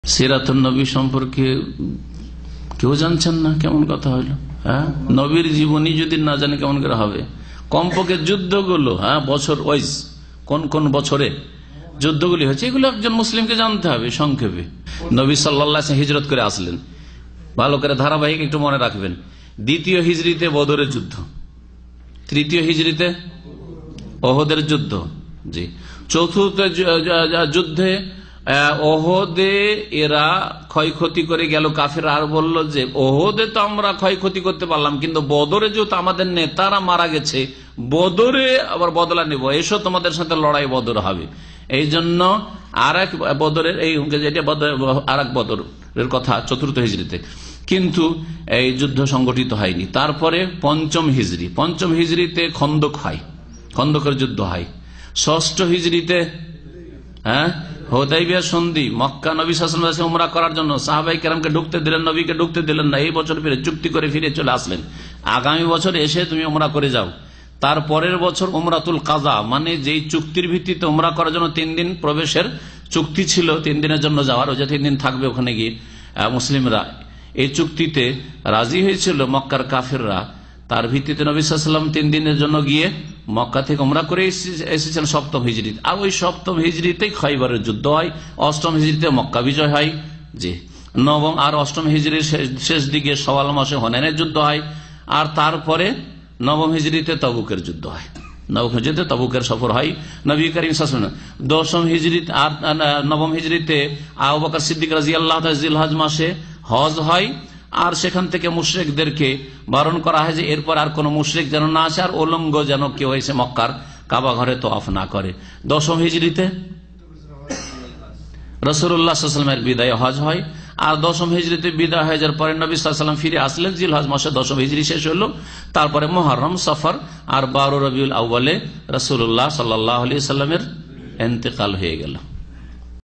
সিরাতুন নবী সম্পর্কে কেউ জানছেন না? কেমন কথা হইল? হ্যাঁ, নবীর জীবনী যদি না জানে কেমন করে হবে? কমপক্ষে যুদ্ধগুলো, বছর ওয়াইজ কোন কোন বছরে যুদ্ধগুলি হয়েছে এগুলো একজন মুসলিমকে জানতে হবে। সংক্ষেপে নবী সাল্লাল্লাহু আলাইহি ওয়াসাল্লাম হিজরত করে আসলেন, ভালো করে ধারাবাহিক একটু মনে রাখবেন। দ্বিতীয় হিজরিতে বদরের যুদ্ধ, তৃতীয় হিজরিতে ওহদের যুদ্ধ, জি। চতুর্থ যুদ্ধে ওহদে এরা ক্ষয়ক্ষতি করে গেল কাফেররা, আর বলল যে ওহদে তো আমরা ক্ষয়ক্ষতি করতে পারলাম, কিন্তু বদরে যেহেতু আমাদের নেতারা মারা গেছে, বদরে আবার বদলা নেব, এসো তোমাদের সাথে লড়াই বদর হবে। এই জন্য আর এক বদরের আর এক বদরের কথা চতুর্থ হিজরিতে, কিন্তু এই যুদ্ধ সংগঠিত হয়নি। তারপরে পঞ্চম হিজরিতে খন্দক হয়, খন্দকের যুদ্ধ হয়। ষষ্ঠ হিজরিতে হুদাইবিয়া সন্ধি, মক্কা নবী সাল্লাল্লাহু আলাইহি ওয়াসাল্লাম উমরা করার জন্য সাহাবায়ে কেরামকে ঢুকতে দিলেন, নবীকে ঢুকতে দিলেন না। এই বছর ফিরে চুক্তি করে ফিরে চলে আসলেন, আগামী বছর এসে তুমি উমরা করে যাও। তারপরের বছর উমরাতুল কাজা, মানে যেই চুক্তির ভিত্তিতে উমরা করার জন্য 3 দিন প্রবেশের চুক্তি ছিল, 3 দিনের জন্য যাওয়ার, ওই যে 3 দিন থাকবে ওখানে গিয়ে মুসলিমরা, এই চুক্তিতে রাজি হয়েছিল মক্কার কাফেররা। তার ভিত্তিতে নবী সাল্লাল্লাহু আলাইহি ওয়াসাল্লাম 3 দিনের জন্য গিয়ে মক্কা থেকে উমরা করে এসেছেন সপ্তম হিজরিতে। আর ওই সপ্তম হিজরিতেই খয়বরের যুদ্ধ হয়, অষ্টম হিজরিতে মক্কা বিজয় হয়, জি। নবম আর অষ্টম হিজরির শেষ দিকে শাওয়াল মাসে হুনাইনের যুদ্ধ হয়, আর তারপরে নবম হিজরিতে তবুকের যুদ্ধ হয়, নবম হিজরিতে তবুকের সফর হয় নবী করিম সাল্লাল্লাহু আলাইহি ওয়াসাল্লাম। দশম হিজরিতে আর নবম হিজরিতে আবু বকর সিদ্দিক রাদিয়াল্লাহু তাআলা জিলহজ মাসে হজ হয়, আর সেখান থেকে মুশরিকদেরকে বারণ করা হয় যে এরপর আর কোন মুশরিক যেন না আসে, আর উলঙ্গ যেন কেউ এসে মক্কার কাবা ঘরে তওয়াফ না করে। দশম হিজরিতে রাসূলুল্লাহ সাল্লাল্লাহু আলাইহি ওয়াসাল্লামের বিদায় হজ হয়, আর দশম হিজরিতে বিদায় হয়ে যাওয়ার পরে নবী সাল্লাল্লাহু আলাইহি ওয়াসাল্লাম ফিরে আসলেন জিলহজ মাসে, দশম হিজরি শেষ হলো। তারপরে মুহররম, সফর আর 12 রবিউল আউয়ালে রাসূলুল্লাহ সাল্লাল্লাহু আলাইহি ওয়াসাল্লামের ইন্তেকাল হয়ে গেল।